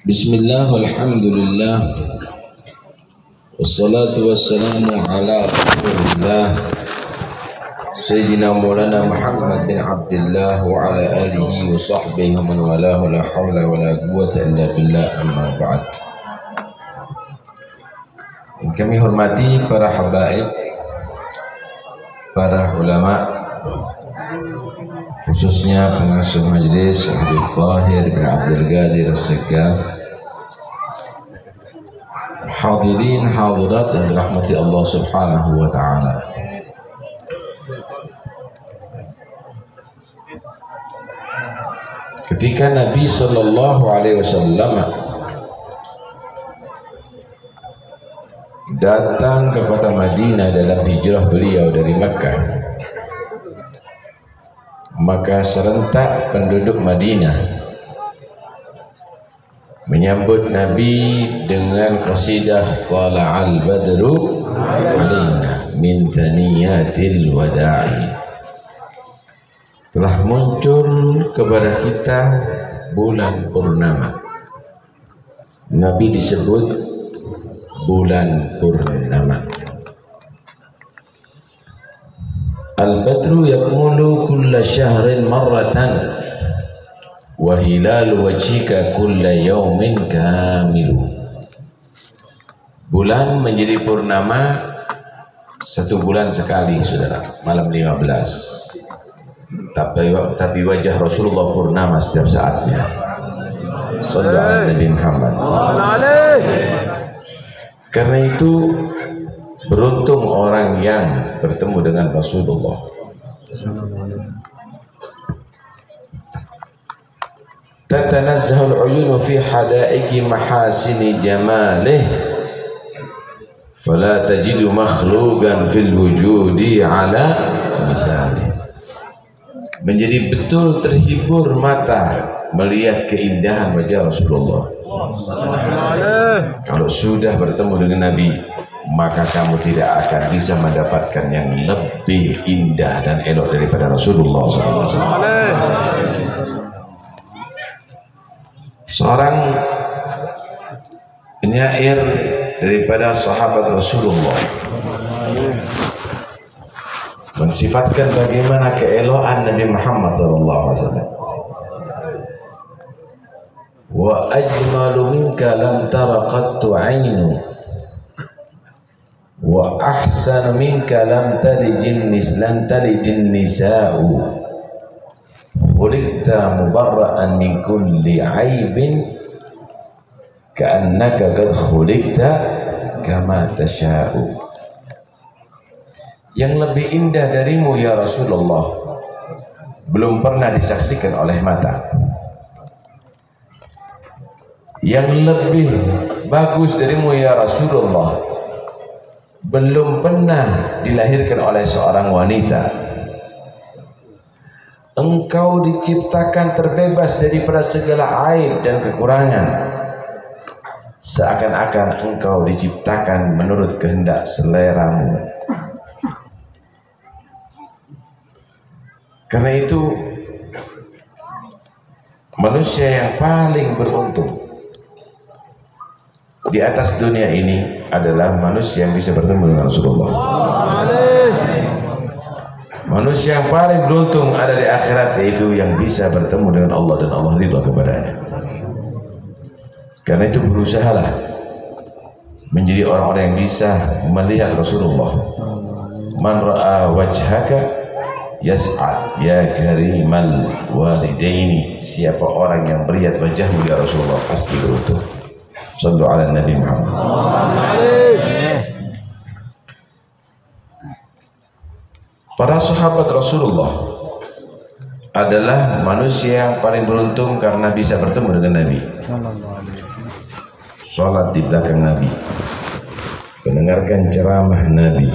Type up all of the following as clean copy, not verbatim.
Bismillah, walhamdulillah, wassalatu wassalamu ala rasulillah Sayyidina Maulana Muhammad bin Abdullah wa ala alihi wa sahbihi wa man walahu, la hawla wa la quwwata illa billah, amma ba'd. Kami hormati para habaib, para ulama, khususnya pengasuh majelis Abdul Qahir bin Abdul Qadir As-Saggaf, hadirin hadirat yang dirahmati Allah Subhanahu wa taala. Ketika Nabi sallallahu alaihi wasallam datang ke kota Madinah dalam hijrah beliau dari Makkah, maka serentak penduduk Madinah menyambut Nabi dengan qasidah Tala'al Badru alaina min thaniyatil wada'i. Telah muncul kepada kita bulan purnama. Nabi disebut bulan purnama. Al-badru yakmulu kulla syahrin marratan wa hilalu wajhika kulla yawmin kamilu. Bulan menjadi purnama satu bulan sekali, saudara, malam 15. Tapi wajah Rasulullah purnama setiap saatnya. Sallallahu alaihi Muhammad. Karena itu beruntung orang yang bertemu dengan Rasulullah. Tatanazzahu al-uyun fi hadaiki mahasini jamalih, fala tajidu makhluqan fil wujudi ala mithali. Menjadi betul terhibur mata melihat keindahan wajah Rasulullah. Kalau sudah bertemu dengan Nabi, maka kamu tidak akan bisa mendapatkan yang lebih indah dan elok daripada Rasulullah SAW. Seorang penyair daripada sahabat Rasulullah mensifatkan bagaimana keelokan Nabi Muhammad SAW. Wa ajmalu minka lam tara qattu ainu, wa ahsan minka lam talijin nisa'u, khuliqta mubarra'an min kulli aibin ka'annaka qad khuliqta kama tasha'u. Yang lebih indah darimu ya Rasulullah belum pernah disaksikan oleh mata. Yang lebih bagus darimu ya Rasulullah belum pernah dilahirkan oleh seorang wanita. Engkau diciptakan terbebas daripada segala aib dan kekurangan, seakan-akan engkau diciptakan menurut kehendak seleramu. Karena itu manusia yang paling beruntung di atas dunia ini adalah manusia yang bisa bertemu dengan Rasulullah. Manusia yang paling beruntung ada di akhirat, yaitu yang bisa bertemu dengan Allah dan Allah ridha kepadanya. Karena itu berusahalah menjadi orang-orang yang bisa melihat Rasulullah. Man ra'a wajhaka yas'ad ya karimal walidaini. Siapa orang yang melihat wajahmu ya Rasulullah pasti beruntung. Sallu ala Nabi Muhammad. Para sahabat Rasulullah adalah manusia yang paling beruntung karena bisa bertemu dengan Nabi. Salat di belakang Nabi, mendengarkan ceramah Nabi,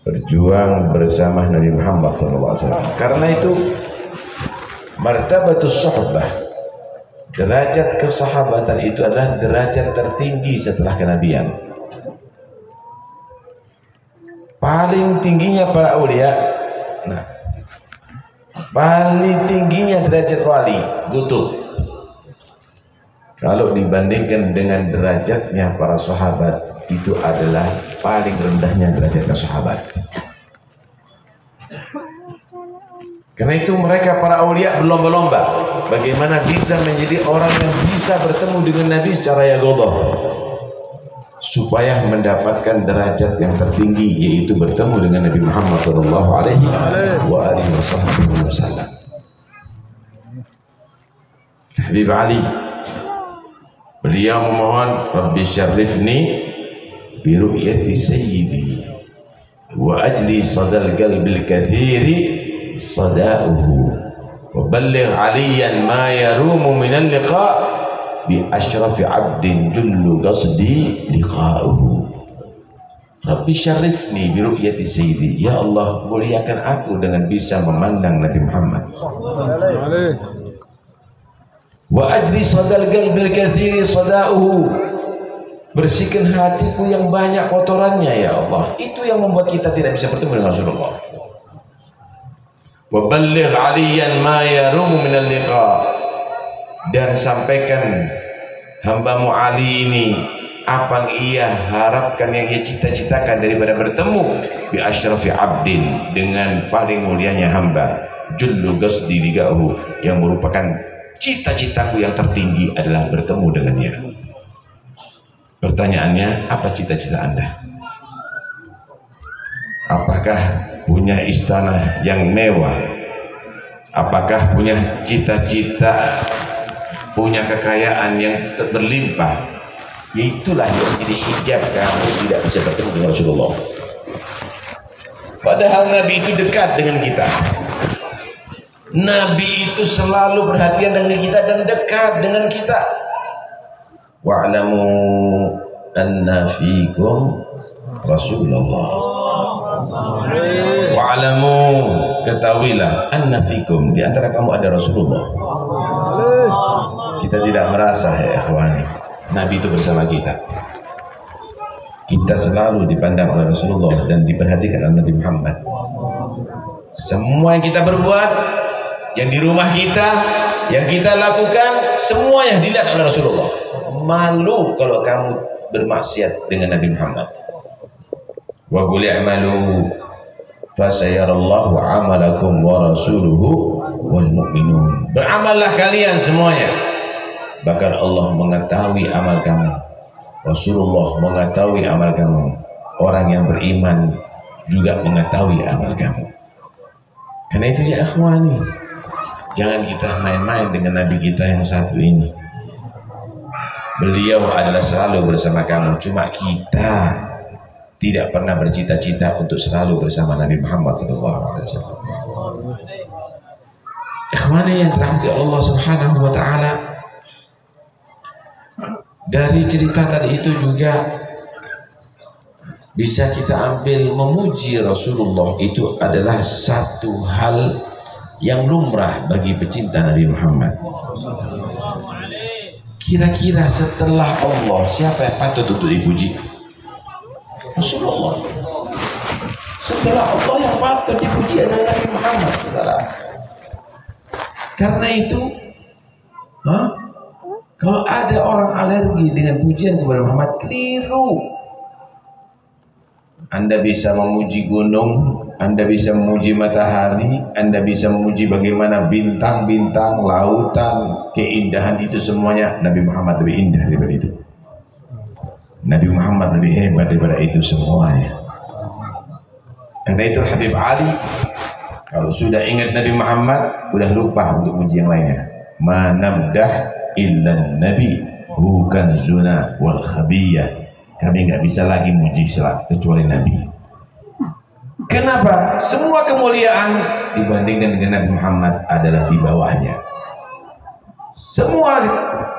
berjuang bersama Nabi Muhammad SAW. Karena itu martabatus sahabah, derajat kesahabatan itu adalah derajat tertinggi setelah kenabian. Paling tingginya para aulia, nah, paling tingginya derajat wali, kutub. Kalau dibandingkan dengan derajatnya para sahabat, itu adalah paling rendahnya derajatnya sahabat. Karena itu mereka para aulia berlomba-lomba bagaimana bisa menjadi orang yang bisa bertemu dengan Nabi secara yaqظah, supaya mendapatkan derajat yang tertinggi, yaitu bertemu dengan Nabi Muhammad sallallahu alaihi wasallam. Habib Ali, beliau memohon, Rabbi syarifni bi ru'yati sayyidi wa ajli sadal qalbil kathiri sada'uhu wa balligh aliyan ma yarumu minal liqa' bi ashrafi abdin jullu qasdi liqa'uhu. Rabbi syarifni bi ru'yati sayyidi, ya Allah muliakan aku dengan bisa memandang Nabi Muhammad. Wa ajri sadal qalbil kathiri sada'uhu, bersihkan hatiku yang banyak kotorannya ya Allah. Itu yang membuat kita tidak bisa bertemu dengan Rasulullah. Wa balligh aliyan ma yarumu minal liqa', dan sampaikan hambamu Ali ini apa yang ia harapkan, yang ia cita-citakan daripada bertemu bi asyrafi abdin, dengan paling mulianya hamba, jullu qasdi liqa'uhu, yang merupakan cita-citaku yang tertinggi adalah bertemu dengannya. Pertanyaannya, apa cita-cita Anda? Apakah punya istana yang mewah? Apakah punya cita-cita, punya kekayaan yang berlimpah? Itulah yang menjadi hijab kamu tidak bisa bertemu dengan Rasulullah. Padahal Nabi itu dekat dengan kita. Nabi itu selalu perhatian dengan kita dan dekat dengan kita. Wa'lamu anna fikum Rasulullah. Wa'lamu, ketahuilah, anna fikum, di antara kamu ada Rasulullah. Kita tidak merasa ya ikhwani, Nabi itu bersama kita. Kita selalu dipandang oleh Rasulullah dan diperhatikan oleh Nabi Muhammad. Semua yang kita berbuat, yang di rumah kita, yang kita lakukan, semuanya dilihat oleh Rasulullah. Malu kalau kamu bermaksiat dengan Nabi Muhammad. Wa qul i'malu fasayarallahu 'amalakum wa rasuluhu wal mu'minun. Beramallah kalian semuanya, bahkan Allah mengetahui amal kamu, Rasulullah mengetahui amal kamu, orang yang beriman juga mengetahui amal kamu. Karena itu ya akhwani, jangan kita main-main dengan Nabi kita yang satu ini. Beliau adalah selalu bersama kamu, cuma kita tidak pernah bercita-cita untuk selalu bersama Nabi Muhammad SAW. Ikhwani yang dirahmati Allah Subhanahu wa ta'ala, dari cerita tadi itu juga bisa kita ambil memuji Rasulullah itu adalah satu hal yang lumrah bagi pecinta Nabi Muhammad. Kira-kira setelah Allah, siapa yang patut untuk dipuji? Rasulullah. Setelah Allah yang patut dipuji adalah Nabi Muhammad, saudara. Karena itu, kalau ada orang alergi dengan pujian kepada Muhammad, keliru. Anda bisa memuji gunung, Anda bisa memuji matahari, Anda bisa memuji bagaimana bintang-bintang, lautan, keindahan itu semuanya. Nabi Muhammad lebih indah daripada itu. Nabi Muhammad lebih hebat daripada itu semuanya. Karena itu Habib Ali, kalau sudah ingat Nabi Muhammad, sudah lupa untuk memuji yang lainnya. Ma namdah illa nabi bukan zuna wal khabiyah. Kami nggak bisa lagi muji kecuali Nabi. Kenapa? Semua kemuliaan dibandingkan dengan Nabi Muhammad adalah di bawahnya. Semua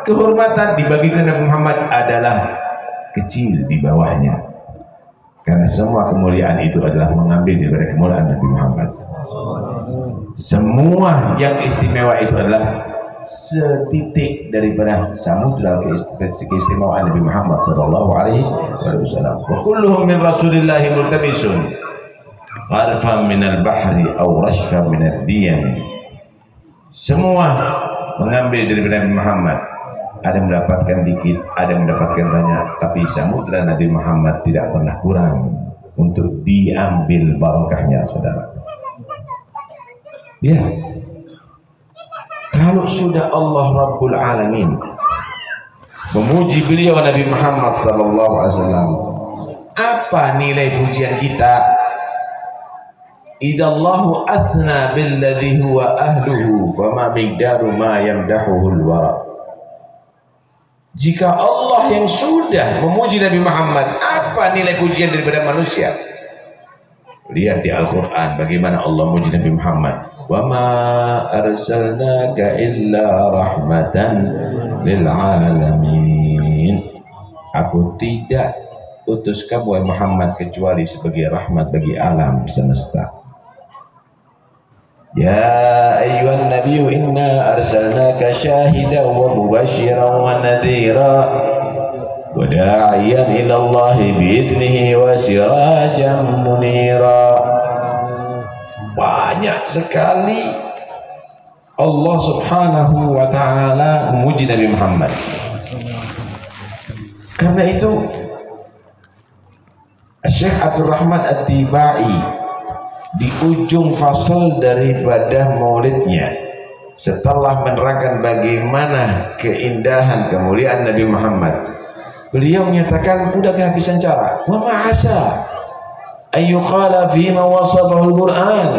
kehormatan dibagikan Nabi Muhammad adalah kecil di bawahnya. Karena semua kemuliaan itu adalah mengambil daripada kemuliaan Nabi Muhammad. Semua yang istimewa itu adalah setitik daripada samudra keistimewaan Nabi Muhammad sallallahu alaihi wasallam. Wa kulluhum min Rasulillahi multamisun gharfan min al-bahri aw rashfan min ad-diyam. Semua mengambil dari Nabi Muhammad, ada yang mendapatkan dikit, ada yang mendapatkan banyak, tapi samudra Nabi Muhammad tidak pernah kurang untuk diambil barokahnya, saudara. Ya, kalau sudah Allah Rabbul Alamin memuji beliau Nabi Muhammad sallallahu alaihi wasallam, apa nilai pujian kita? Idallahu athna billadhi huwa ahluhu fama miqdaru ma yamdahuhul wara. Jika Allah yang sudah memuji Nabi Muhammad, apa nilai pujian daripada manusia? Lihat di Al-Quran bagaimana Allah memuji Nabi Muhammad. Wa ma arsalnaka illa rahmatan lil alamin. Aku tidak utus kamu Muhammad kecuali sebagai rahmat bagi alam semesta. Ya ayyuhan nabiyyu inna arsalnaka syahidan wa mubasysyiran wa nadhira wa da'iyan ila Allah bi'idnihi wa sirajan munira. Banyak sekali Allah Subhanahu wa taala memuji Nabi Muhammad. Karena itu Syekh Abdul Rahman At-Tibai di ujung fasal daripada maulidnya, setelah menerangkan bagaimana keindahan kemuliaan Nabi Muhammad, beliau menyatakan udah kehabisan cara. Wa ma'asa ayyuqala fima wasafahu al-Quran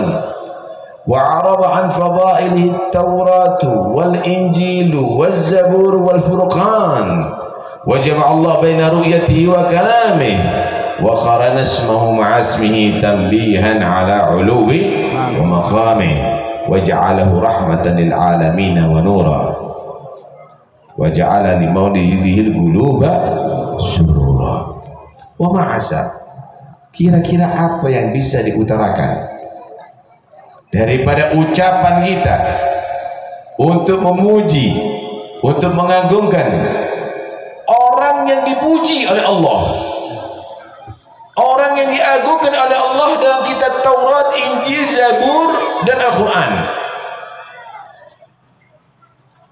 wa arada an fadailihi at-Taurat wal Injil wal Zabur wal Furqan wa jama'a Allah baina ru'yatihi wa kalamihi wa qarana ismahu ma'a ismihi tanbihan ala 'uluwi wa maqamihi wa ja'alahu rahmatan lil alamin wa nura wa ja'ala li maulidihi al-quluba surura. Wa ma'asa, kira-kira apa yang bisa diutarakan daripada ucapan kita untuk memuji, untuk mengagungkan orang yang dipuji oleh Allah, orang yang diagungkan oleh Allah dalam kitab Taurat, Injil, Zabur, dan Al-Quran.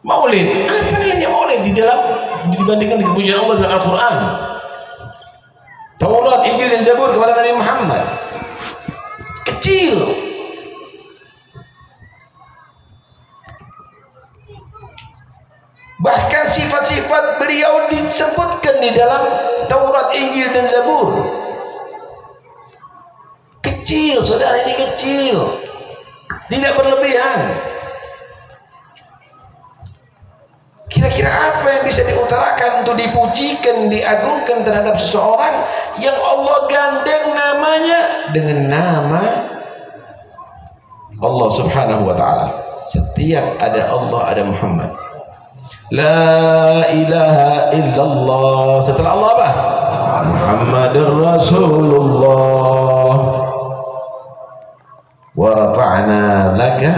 Maulid, apa nilainya maulid di dalam dibandingkan dengan pujian Allah dalam Al-Quran, Taurat, Injil, dan Zabur kepada Nabi Muhammad? Kecil. Bahkan sifat-sifat beliau disebutkan di dalam Taurat, Injil, dan Zabur. Kecil, saudara, ini kecil, tidak berlebihan. Kira-kira apa yang bisa diutarakan untuk dipujikan, diagungkan terhadap seseorang yang Allah gandeng namanya dengan nama Allah Subhanahu wa ta'ala? Setiap ada Allah ada Muhammad. La ilaha illallah, setelah Allah apa? Muhammadur Rasulullah. Wa rafa'na laka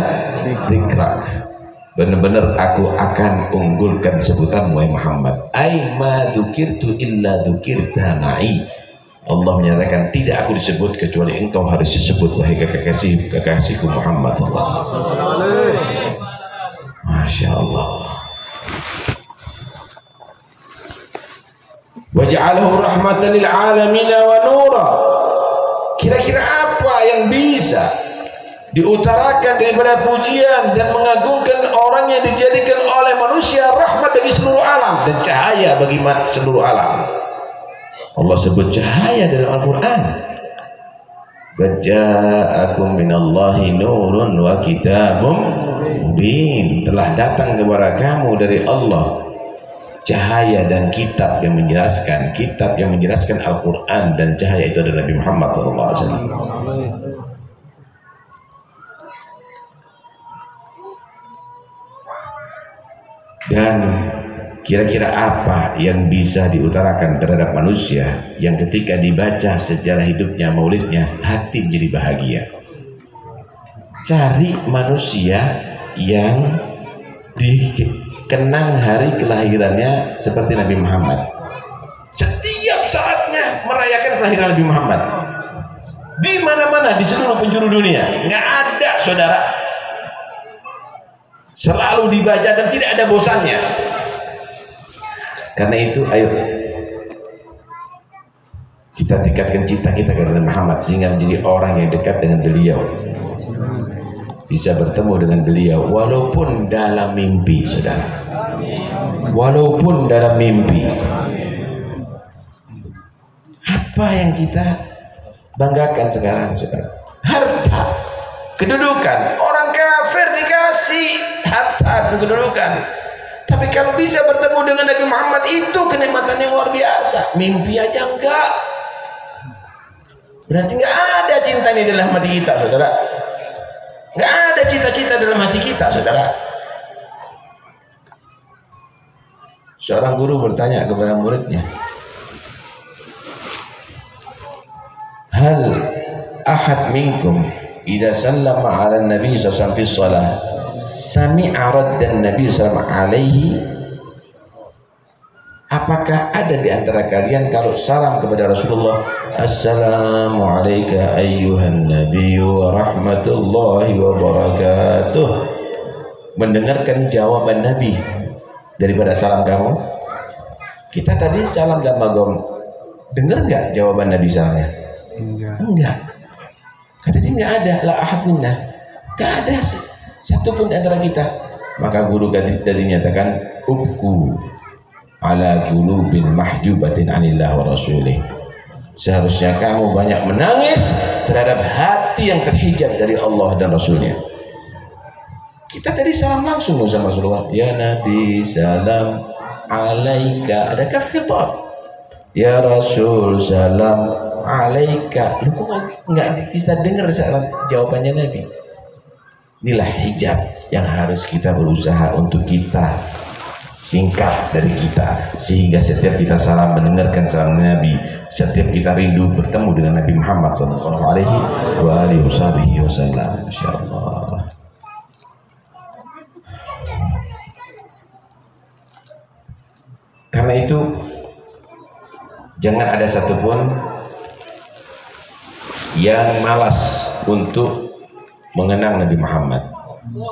dzikrak. Benar-benar aku akan unggulkan sebutanmu wahai Muhammad. Ai ma dzukirtu illa dzukirta ma'i. Allah menyatakan tidak aku disebut kecuali engkau harus disebut wahai kekasihku Muhammad sallallahu alaihi wasallam. Masya Allah. Wa ja'alahu rahmatan lil alamin wa nura. Kira-kira apa yang bisa diutarakan daripada pujian dan mengagungkan orang yang dijadikan oleh manusia rahmat bagi seluruh alam dan cahaya bagi seluruh alam? Allah sebut cahaya dalam Al-Quran. Ja'akum minallahi nurun wa kitabum mubin. Telah datang kepada kamu dari Allah cahaya dan kitab yang menjelaskan. Kitab yang menjelaskan Al-Quran dan cahaya itu adalah Nabi Muhammad SAW. Dan kira-kira apa yang bisa diutarakan terhadap manusia yang ketika dibaca sejarah hidupnya, maulidnya, hati menjadi bahagia? Cari manusia yang dikenang hari kelahirannya seperti Nabi Muhammad. Setiap saatnya merayakan kelahiran Nabi Muhammad. Di mana-mana, di seluruh penjuru dunia. Nggak ada, saudara. Selalu dibaca dan tidak ada bosannya. Karena itu ayo kita tingkatkan cinta kita kepada Muhammad sehingga menjadi orang yang dekat dengan beliau, bisa bertemu dengan beliau walaupun dalam mimpi, saudara, walaupun dalam mimpi. Apa yang kita banggakan sekarang, saudara? Harta, kedudukan. Orang kafir dikasih harta dan kedudukan, tapi kalau bisa bertemu dengan Nabi Muhammad itu kenikmatan yang luar biasa. Mimpi aja enggak, berarti enggak ada cinta ini dalam hati kita, saudara. Enggak ada cita-cita dalam hati kita, saudara. Seorang guru bertanya kepada muridnya, hal ahad minkum idza sallama ala nabi sallallahu alaihi wasallam sami'a raddan nabi sallallahu alaihi, apakah ada di antara kalian kalau salam kepada Rasulullah, assalamu alayka ayyuhan nabiyyu wa rahmatullahi wa barakatuh, mendengarkan jawaban Nabi daripada salam kamu? Kita tadi salam dan magom, dengar nggak jawaban Nabi salamnya? Enggak. Kata dia nggak ada, la ahad minna, nggak ada satu pun di antara kita. Maka guru tadi nyatakan, ubku ala qulubin mahjubatin anillah wa rasulih, seharusnya kamu banyak menangis terhadap hati yang terhijab dari Allah dan Rasulnya. Kita tadi salam langsung sama Rasulullah, ya Nabi salam alaika, ada kaf khitab, ya Rasul salam alaika. Lu kok nggak bisa dengar jawabannya Nabi? Inilah hijab yang harus kita berusaha untuk kita singkat dari kita, sehingga setiap kita salam mendengarkan salam Nabi, setiap kita rindu bertemu dengan Nabi Muhammad sallallahu alaihi wasallam. Insyaallah. Karena itu jangan ada satupun yang malas untuk mengenang Nabi Muhammad.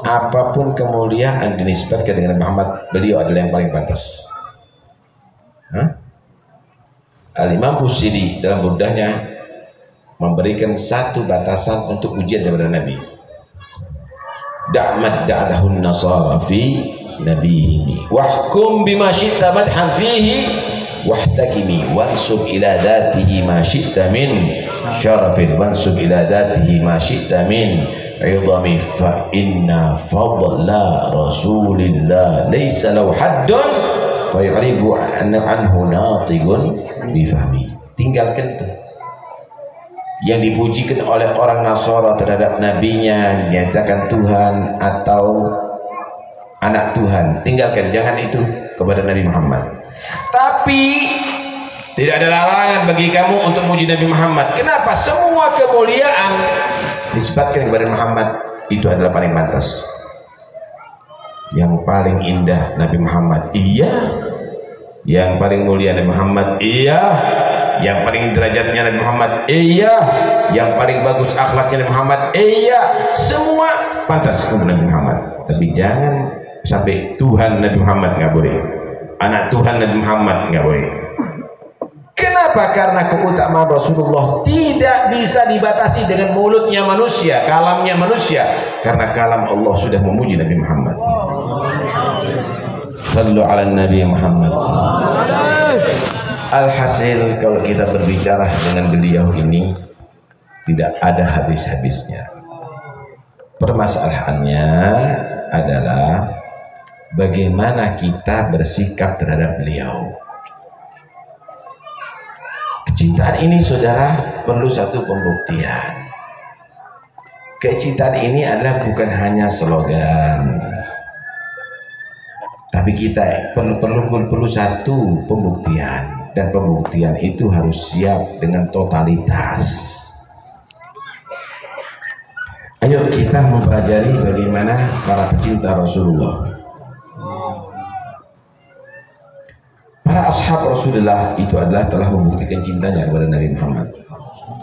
Apapun kemuliaan dinisbatkan dengan Muhammad, beliau adalah yang paling pantas. Al-Imam Busiri dalam burdahnya memberikan satu batasan untuk ujian kepada Nabi. Da'mad da'adahun nasara fi nabiyhi wahkum bima syi'ta madhan fihi wahtakimi wansub ila dhatihi ma syi'ta min syarafin wansub ila dhatihi ma syi'ta min idhami fa inna fadla rasulillah laysa lahu haddun fa yaribu anhu natigun bifahmi. Tinggalkan itu yang dipujikan oleh orang Nasara terhadap nabinya, dinyatakan Tuhan atau anak Tuhan, tinggalkan, jangan itu kepada Nabi Muhammad. Tapi tidak ada larangan bagi kamu untuk memuji Nabi Muhammad. Kenapa? Semua kemuliaan disebutkan kepada Muhammad, itu adalah paling pantas. Yang paling indah Nabi Muhammad, iya. Yang paling mulia Nabi Muhammad, iya. Yang paling derajatnya Nabi Muhammad, iya. Yang paling bagus akhlaknya Nabi Muhammad, iya. Semua pantas untuk Nabi Muhammad. Tapi jangan sampai Tuhan Nabi Muhammad, nggak boleh. Anak Tuhan Nabi Muhammad nggak boleh. Kenapa? Karena keutamaan Rasulullah tidak bisa dibatasi dengan mulutnya manusia, kalamnya manusia. Karena kalam Allah sudah memuji Nabi Muhammad. Sallu ala Nabi Muhammad. Alhasil, kalau kita berbicara dengan beliau ini tidak ada habis-habisnya. Permasalahannya adalah bagaimana kita bersikap terhadap beliau. Kecintaan ini, saudara, perlu satu pembuktian. Kecintaan ini adalah bukan hanya slogan, tapi kita perlu satu pembuktian, dan pembuktian itu harus siap dengan totalitas. Ayo kita mempelajari bagaimana para pecinta Rasulullah. Para ashab Rasulullah itu adalah telah membuktikan cintanya kepada Nabi Muhammad.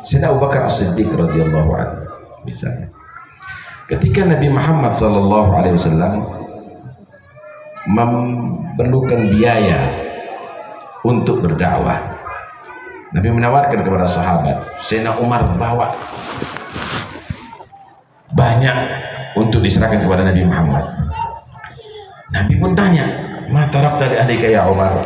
Sayyidina Abu Bakar As-Siddiq radhiyallahu anhu misalnya, ketika Nabi Muhammad sallallahu alaihi wasallam memerlukan biaya untuk berdakwah. Nabi menawarkan kepada sahabat. Sayyidina Umar bawa banyak untuk diserahkan kepada Nabi Muhammad. Nabi pun tanya, "Ma tarakta li ahlika ya Umar?"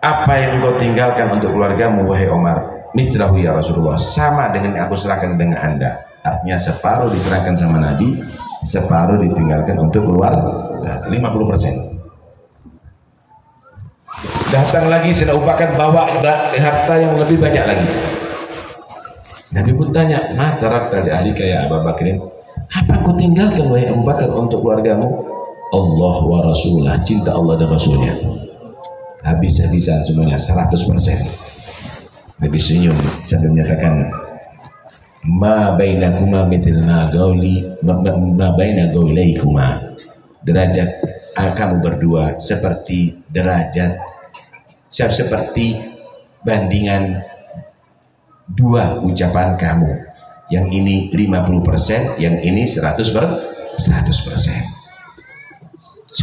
Apa yang engkau tinggalkan untuk keluargamu wahai Umar? Mithlahu ya Rasulullah, sama dengan yang aku serahkan dengan Anda. Artinya separuh diserahkan sama Nabi, separuh ditinggalkan untuk keluarga. 50%. Datang lagi Sayyidina Abu Bakar bawa harta yang lebih banyak lagi. Nabi pun tanya, "Ma tarakta li ahlika ya Abu Bakrin?" Apa kau tinggalkan wahai Abu Bakar untuk keluargamu? Allah wa Rasulah, cinta Allah dan Rasulnya. Habis-habisan semuanya 100%. Nabi senyum sambil menyatakan, "Ma bainakuma mithil ma gauli ma baina gauliikuma." Derajat kamu berdua seperti derajat seperti bandingan dua ucapan kamu. Yang ini 50%, yang ini 100%.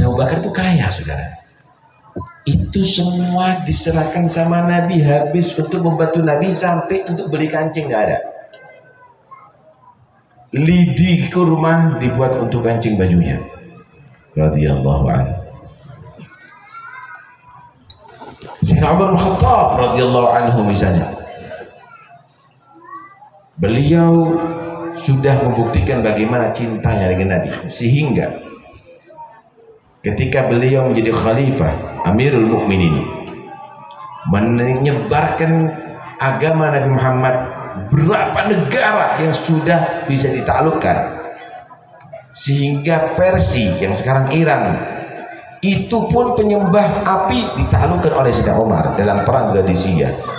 Abu Bakar itu kaya, saudara. Itu semua diserahkan sama Nabi, habis untuk membantu Nabi sampai untuk beli kancing nggak ada. Lidi kurma dibuat untuk kancing bajunya. Radhiyallahu anhu. Sayyidina Umar bin Khattab radhiyallahu anhu misalnya. Beliau sudah membuktikan bagaimana cintanya dengan Nabi, sehingga ketika beliau menjadi khalifah Amirul Mukminin, menyebarkan agama Nabi Muhammad, berapa negara yang sudah bisa ditaklukkan, sehingga Persia yang sekarang Iran itu pun penyembah api ditaklukkan oleh Sayyidina Umar dalam perang Qadisiyah.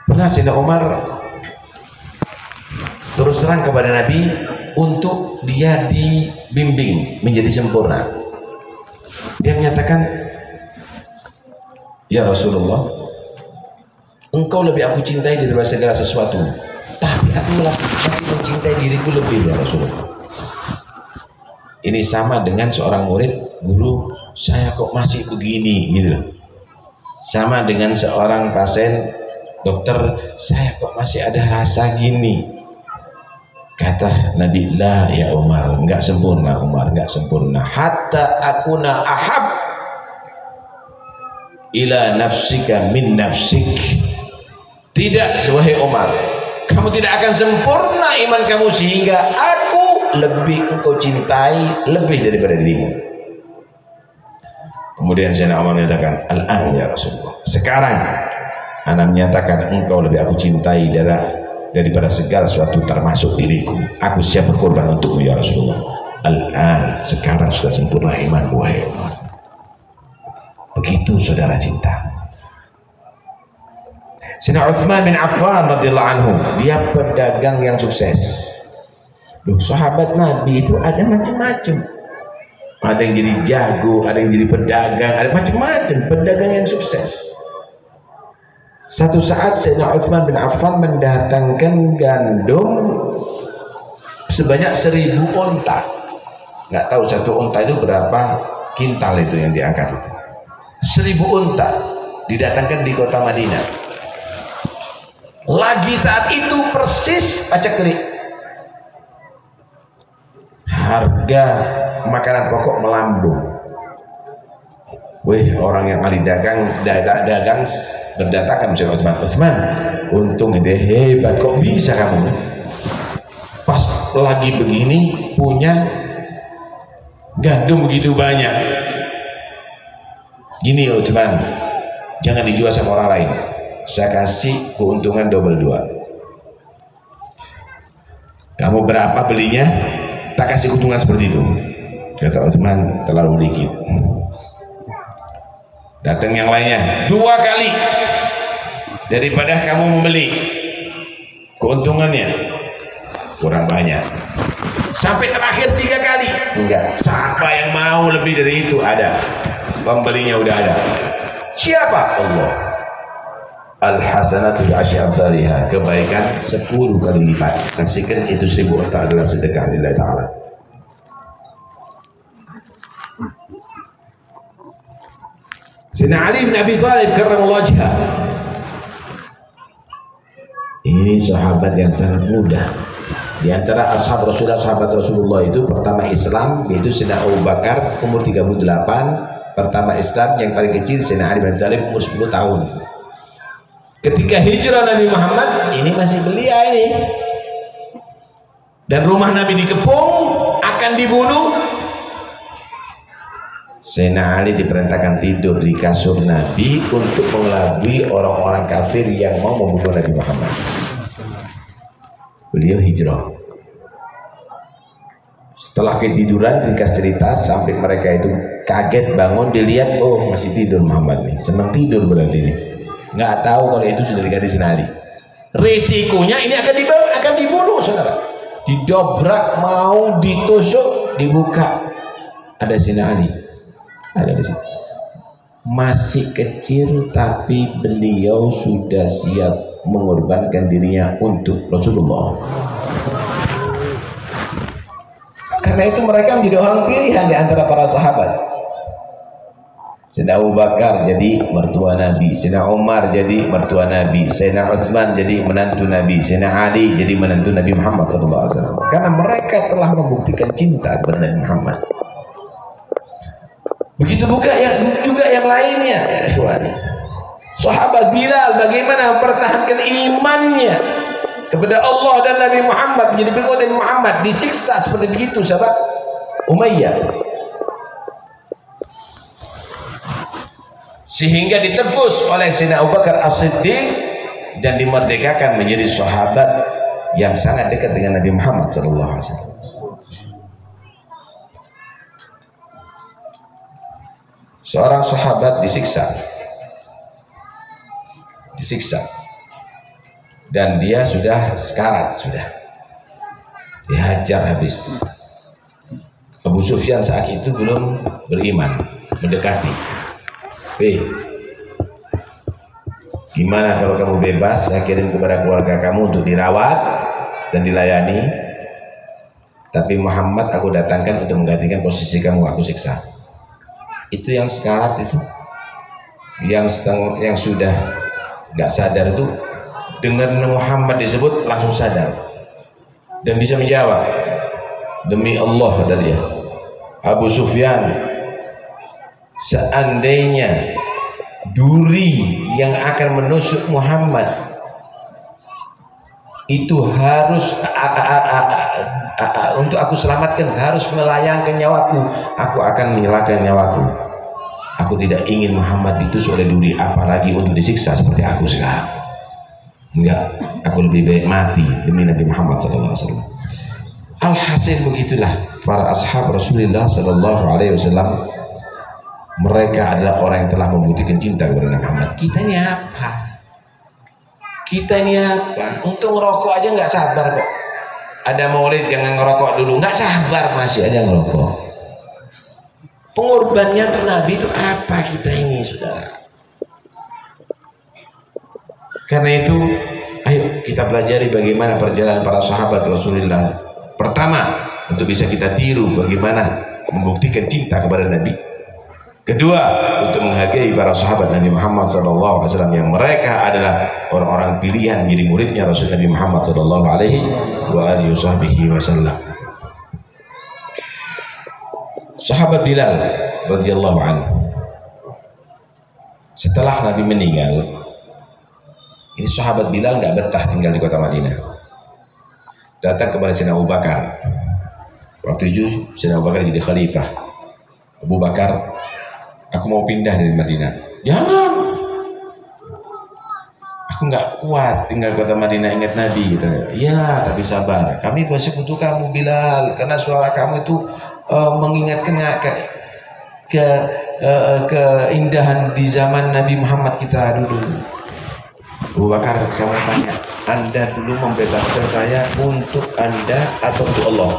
Pernah Sayyidina Umar terus terang kepada Nabi untuk dia dibimbing menjadi sempurna. Dia menyatakan, "Ya Rasulullah, engkau lebih aku cintai daripada segala sesuatu, tapi aku masih mencintai diriku lebih ya Rasulullah." Ini sama dengan seorang murid, "Guru, saya kok masih begini," gitu. Sama dengan seorang pasien, "Dokter, saya kok masih ada rasa gini." Kata Nabi, "La ya Umar, enggak sempurna Umar, enggak sempurna. Hatta akuna ahab ila nafsika min nafsik." Tidak, wahai Umar, kamu tidak akan sempurna iman kamu sehingga aku lebih engkau cintai lebih daripada dirimu. Kemudian Sayyidina Umar menyatakan, "Al-an ya Rasulullah, sekarang ana menyatakan engkau lebih aku cintai daripada segala sesuatu termasuk diriku. Aku siap berkorban untukmu ya Rasulullah. Al-an, sekarang sudah sempurna imanku wahai Umar." Begitu saudara cinta. Sayyidina Utsman bin Affan radhiyallahu anhu, dia pedagang yang sukses. Loh, sahabat Nabi itu ada macam-macam. Ada yang jadi jago, ada yang jadi pedagang, ada macam-macam pedagang yang sukses. Satu saat Sayyidina Utsman bin Affan mendatangkan gandum sebanyak 1000 onta. Nggak tahu satu onta itu berapa kintal itu yang diangkat itu. 1000 onta didatangkan di kota Madinah. Lagi saat itu persis paceklik. Harga makanan pokok melambung. Wih, orang yang ahli dagang berdatangan Sayyidina Utsman. "Utsman, untung ide hebat, kok bisa kamu pas lagi begini punya gandum begitu banyak gini Utsman, jangan dijual sama orang lain, saya kasih keuntungan double 2. Kamu berapa belinya? Tak kasih keuntungan seperti itu." Kata Utsman, "Terlalu dikit." Datang yang lainnya, 2 kali daripada kamu membeli, keuntungannya kurang banyak. Sampai terakhir 3 kali, enggak. Siapa yang mau lebih dari itu? Ada, pembelinya udah ada. Siapa? Allah. Al-hasanatu bi'asyri amsalihha, kebaikan 10 kali lipat. Saksikan itu 1000 onta adalah sedekah lillahi ta'ala. Sayyidina Ali bin Abi Thalib karramallahu wajhah. Ini sahabat yang sangat muda. Di antara ashab Rasulullah, sahabat Rasulullah itu pertama Islam yaitu Sayyidina Abu Bakar umur 38, pertama Islam yang paling kecil Sayyidina Ali bin Abi Thalib umur 10 tahun. Ketika hijrah Nabi Muhammad ini masih belia ini. Dan rumah Nabi dikepung, akan dibunuh. Sayyidina Ali diperintahkan tidur di kasur Nabi untuk mengelabui orang-orang kafir yang mau membunuh Nabi Muhammad. Beliau hijrah. Setelah ketiduran ringkas cerita sampai mereka itu kaget bangun dilihat, oh masih tidur Muhammad nih, senang tidur berarti ini. Nggak tahu kalau itu sudah diganti Sayyidina Ali. Risikonya ini akan dibunuh, saudara. Didobrak, mau ditusuk, dibuka. Ada Sayyidina Ali. Ada di situ. Masih kecil tapi beliau sudah siap mengorbankan dirinya untuk Rasulullah. Karena itu mereka menjadi orang pilihan di antara para sahabat. Sayyidina Abu Bakar jadi mertua Nabi, Sayyidina Umar jadi mertua Nabi, Sayyidina Utsman jadi menantu Nabi, Sayyidina Ali jadi menantu Nabi Muhammad SAW. Karena mereka telah membuktikan cinta kepada Nabi Muhammad. Begitu juga yang lainnya, ya ikhwan. Sahabat Bilal bagaimana mempertahankan imannya kepada Allah dan Nabi Muhammad, menjadi pengikut Nabi Muhammad, disiksa seperti begitu sahabat Umayyah. Sehingga ditebus oleh Sayyidina Abu Bakar As-Siddiq dan dimerdekakan menjadi sahabat yang sangat dekat dengan Nabi Muhammad SAW. Seorang sahabat disiksa dan dia sudah sekarat, sudah dihajar habis. Abu Sufyan saat itu belum beriman, mendekati. Gimana kalau kamu bebas, saya kirim kepada keluarga kamu untuk dirawat dan dilayani, tapi Muhammad aku datangkan untuk menggantikan posisi kamu, aku siksa. Itu yang sekarat itu, yang sudah nggak sadar itu dengar Muhammad disebut langsung sadar dan bisa menjawab, demi Allah kata dia, Abu Sufyan, seandainya duri yang akan menusuk Muhammad itu harus untuk aku selamatkan harus melayangkan nyawaku, aku akan menyerahkan nyawaku. Aku tidak ingin Muhammad ditusuk oleh duri, apalagi untuk disiksa seperti aku sekarang. Enggak, aku lebih baik mati demi Nabi Muhammad SAW. Alhasil begitulah para ashab Rasulullah SAW. Mereka adalah orang yang telah membuktikan cinta kepada Nabi Muhammad. Kita ini apa? Untuk ngerokok aja nggak sabar kok. Ada maulid jangan ngerokok dulu, nggak sabar masih aja ngerokok. Pengorbanannya untuk Nabi itu apa kita ini, saudara? Karena itu, ayo kita pelajari bagaimana perjalanan para sahabat Rasulullah. Pertama, untuk bisa kita tiru bagaimana membuktikan cinta kepada Nabi. Kedua, untuk menghargai para sahabat Nabi Muhammad SAW yang mereka adalah orang-orang pilihan menjadi muridnya Rasul Nabi Muhammad SAW. Sahabat Bilal radhiyallahu anhu, setelah Nabi meninggal, ini sahabat Bilal nggak betah tinggal di kota Madinah. Datang kepada Sayyidina Abu Bakar. Waktu itu Sayyidina Abu Bakar jadi khalifah. Abu Bakar, aku mau pindah dari Madinah. Jangan, aku nggak kuat tinggal di kota Madinah, ingat Nabi. Ya, tapi sabar. Kami masih butuh kamu Bilal, karena suara kamu itu mengingatkan keindahan di zaman Nabi Muhammad kita dulu. Abu Bakar, kamu tanya, Anda dulu membebaskan saya untuk Anda atau untuk Allah?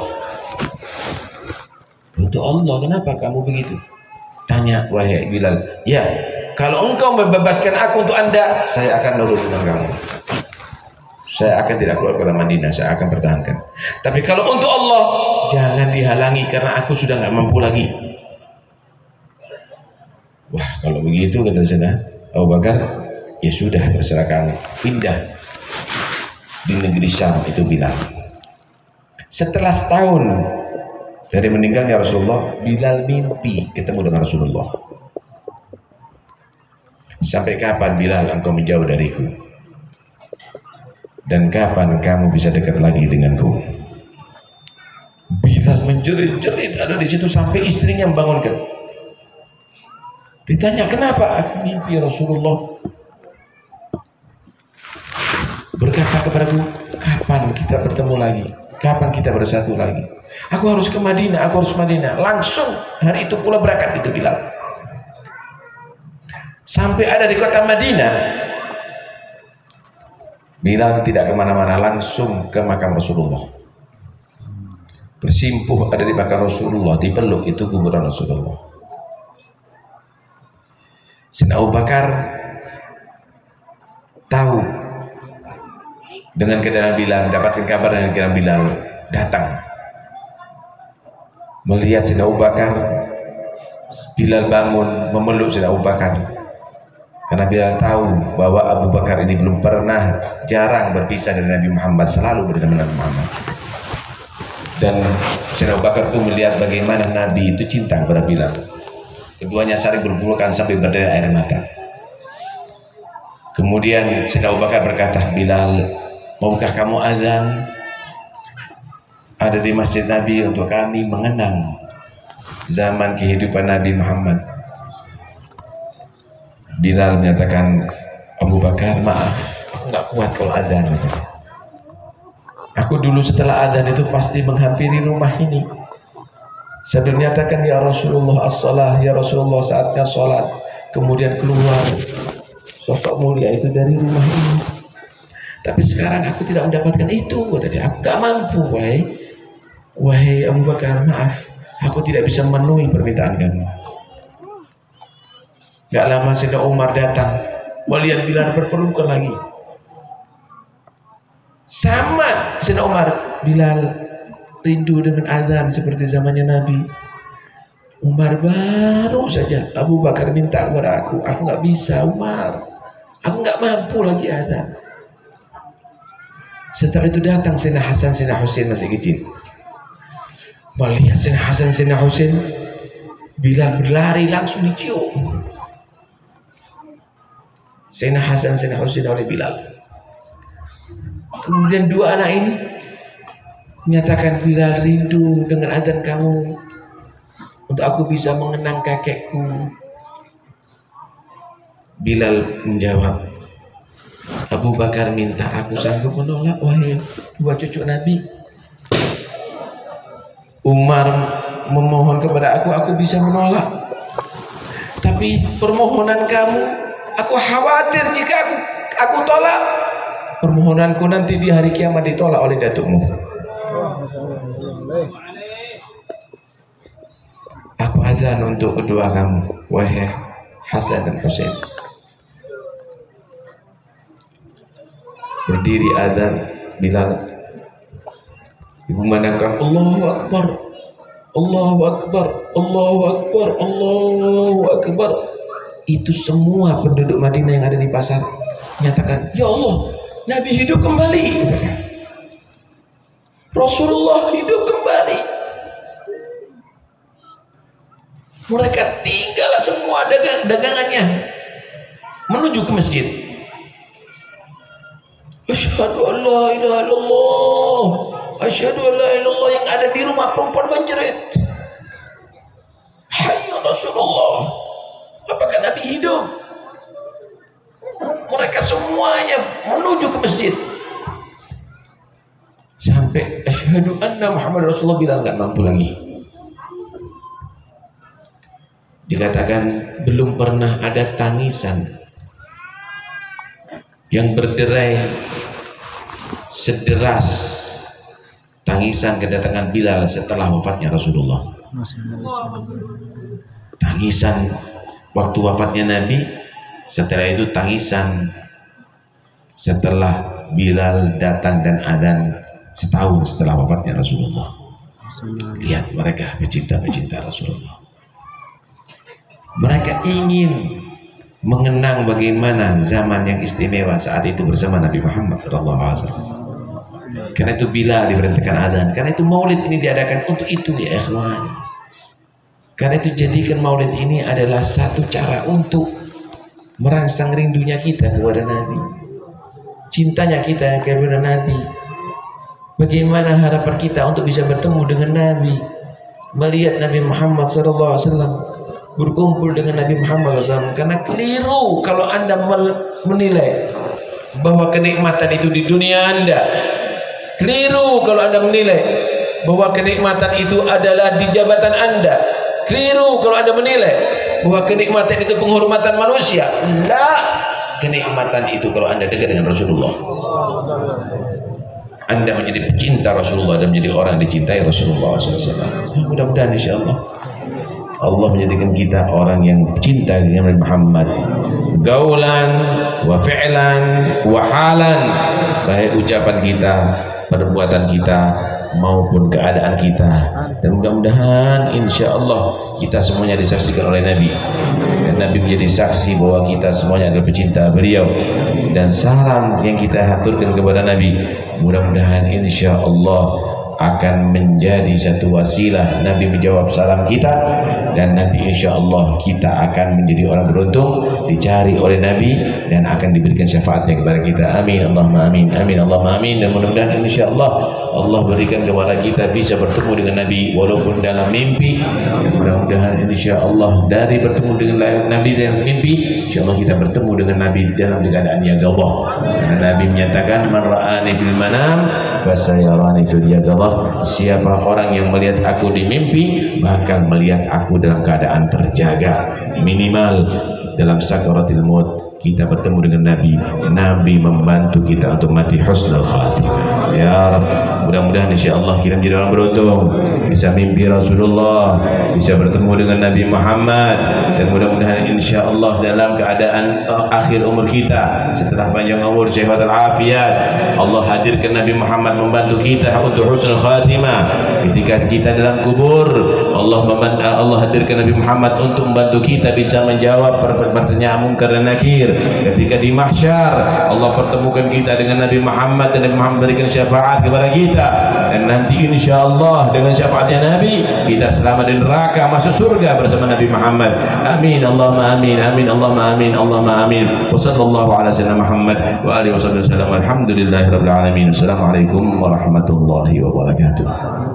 Untuk Allah. Kenapa kamu begitu? Tanya wahai Bilal. Ya, kalau engkau membebaskan aku untuk Anda, saya akan nurut dengan kamu. Saya akan tidak keluar kota Madinah, saya akan pertahankan. Tapi kalau untuk Allah, jangan dihalangi karena aku sudah nggak mampu lagi. Wah, Kalau begitu kata Sayyidina Abu Bakar, ya sudah terserah kamu, pindah di negeri Syam itu Bilal. Setelah setahun dari meninggalnya Rasulullah, Bilal mimpi ketemu dengan Rasulullah. Sampai kapan Bilal engkau menjauh dariku? Dan kapan kamu bisa dekat lagi denganku? Bilal menjerit-jerit ada di situ sampai istrinya membangunkan. Ditanya, kenapa? Aku mimpi Rasulullah berkata kepadaku, kapan kita bertemu lagi? Kapan kita bersatu lagi? Aku harus ke Madinah, aku harus Madinah. Langsung hari itu pula berangkat itu Bilal. Sampai ada di kota Madinah, Bilal tidak kemana-mana, langsung ke makam Rasulullah. Bersimpuh ada di makam Rasulullah, dipeluk itu kuburan Rasulullah. Sayyidina Abu Bakar tahu dengan kedatangan Bilal, mendapatkan kabar dengan kedatangan Bilal, datang melihat Sayyidina Abu Bakar. Bilal bangun memeluk Sayyidina Abu Bakar karena Bilal tahu bahwa Abu Bakar ini belum pernah, jarang berpisah dari Nabi Muhammad, selalu bersama Nabi Muhammad. Dan Sayyidina Abu Bakar itu melihat bagaimana Nabi itu cinta kepada Bilal. Keduanya saling berpelukan sampai berderet air mata. Kemudian Sayyidina Abu Bakar berkata, Bilal, maukah kamu azan ada di masjid Nabi untuk kami mengenang zaman kehidupan Nabi Muhammad? Bilal menyatakan, Abu Bakar, maaf, aku nggak kuat kalau azan. Aku dulu setelah azan itu pasti menghampiri rumah ini sambil menyatakan, ya Rasulullah as-salah, ya Rasulullah saatnya sholat. Kemudian keluar sosok mulia itu dari rumah ini. Tapi sekarang aku tidak mendapatkan itu, kata dia. Aku gak mampu, wahai Abu Bakar, maaf, aku tidak bisa memenuhi permintaan kamu. Gak lama Sayyidina Umar datang, melihat Bilal berpelukan lagi. Sama Sayyidina Umar, Bilal rindu dengan azan seperti zamannya Nabi. Umar baru saja, Abu Bakar minta kepada aku nggak bisa Umar, aku nggak mampu lagi azan. Setelah itu datang Sayyidina Hasan, Sayyidina Husain masih kecil. Melihat Sayyidina Hasan, Sayyidina Husain, Bilal berlari langsung dicium. Sayyidina Hasan, Sayyidina Husain oleh Bilal. Kemudian dua anak ini menyatakan, Bilal rindu dengan azan kamu untuk aku bisa mengenang kakekku. Bilal menjawab, Abu Bakar minta, aku sanggup menolak wahai dua cucu Nabi. Umar memohon kepada aku bisa menolak. Tapi permohonan kamu, aku khawatir jika aku tolak, permohonanku nanti di hari kiamat ditolak oleh datukmu. Aku azan untuk kedua kamu, wahai Hasan dan Husain. Berdiri azan, Bilal memandangkan Allahu Akbar, Allahu Akbar, Allahu Akbar, Allahu Akbar. Itu semua penduduk Madinah yang ada di pasar menyatakan, ya Allah, Nabi hidup kembali. Rasulullah hidup kembali. Mereka tinggallah semua dagangannya menuju ke masjid. Asyhadu an la ilaha illallah, asyhadu an la ilaha illallah. Yang ada di rumah perempuan menjerit, hayya Rasulullah, apakah Nabi hidup? Mereka semuanya menuju ke masjid sampai asyhadu anna Muhammad Rasulullah. Bilal nggak mampu lagi. Dikatakan belum pernah ada tangisan yang berderai sederas tangisan kedatangan Bilal setelah wafatnya Rasulullah. Tangisan waktu wafatnya Nabi, setelah itu tangisan setelah Bilal datang dan adzan setahun setelah wafatnya Rasulullah. Lihat mereka pecinta-pecinta Rasulullah. Mereka ingin mengenang bagaimana zaman yang istimewa saat itu bersama Nabi Muhammad SAW. Karena itu Bilal diperintahkan adzan, karena itu maulid ini diadakan untuk itu ya ikhwan. Karena itu jadikan maulid ini adalah satu cara untuk merangsang rindunya kita kepada Nabi, cintanya kita kepada Nabi. Bagaimana harapan kita untuk bisa bertemu dengan Nabi, melihat Nabi Muhammad SAW, berkumpul dengan Nabi Muhammad SAW. Karena keliru kalau Anda menilai bahwa kenikmatan itu di dunia Anda. Keliru kalau Anda menilai bahwa kenikmatan itu adalah di jabatan Anda. Keliru kalau Anda menilai bahwa kenikmatan itu penghormatan manusia. Tidak. Kenikmatan itu kalau Anda dekat dengan Rasulullah. Anda menjadi pecinta Rasulullah dan menjadi orang yang dicintai Rasulullah SAW. Mudah-mudahan insya Allah Allah menjadikan kita orang yang cinta dengan Nabi Muhammad, gaulan wa fi'lan wa halan, baik ucapan kita, perbuatan kita maupun keadaan kita. Dan mudah-mudahan insya Allah kita semuanya disaksikan oleh Nabi, dan Nabi menjadi saksi bahwa kita semuanya adalah pecinta beliau. Dan saran yang kita haturkan kepada Nabi, mudah-mudahan insya Allah akan menjadi satu wasilah Nabi menjawab salam kita, dan nanti insya Allah kita akan menjadi orang beruntung, dicari oleh Nabi dan akan diberikan syafaatnya kepada kita. Amin Allahumma amin, amin Allahumma amin. Dan mudah-mudahan insya Allah Allah berikan kepada kita bisa bertemu dengan Nabi walaupun dalam mimpi. Dan mudah-mudahan insya Allah dari bertemu dengan Nabi dalam mimpi, insya Allah kita bertemu dengan Nabi dalam keadaan yang gabah. Karena Nabi menyatakan man ra'ani fil manam fasayarani fil yaqظah. Siapa orang yang melihat aku di mimpi bakal melihat aku dalam keadaan terjaga. Minimal dalam sakaratil maut kita bertemu dengan Nabi. Nabi membantu kita untuk mati husnul khatimah. Ya Rabb, mudah-mudahan insyaallah kita menjadi orang beruntung, bisa mimpi Rasulullah, bisa bertemu dengan Nabi Muhammad, dan mudah-mudahan insyaallah dalam keadaan akhir umur kita setelah panjang umur sehat walafiat, Allah hadirkan Nabi Muhammad membantu kita untuk husnul khatimah. Ketika kita dalam kubur, Allah hadirkan Nabi Muhammad untuk membantu kita bisa menjawab pertanyaan munkar dan nakir. Ketika di mahsyar, Allah pertemukan kita dengan Nabi Muhammad, dan Nabi Muhammad berikan syafaat kepada kita, dan nanti insyaallah dengan syafaatnya Nabi kita selamat dari neraka, masuk surga bersama Nabi Muhammad. Amin Allahumma amin, amin Allahumma amin, Allahumma amin. Wa sallallahu ala sayyidina Muhammad wa alihi wasallam. Alhamdulillahirabbil alamin. Assalamualaikum warahmatullahi wabarakatuh.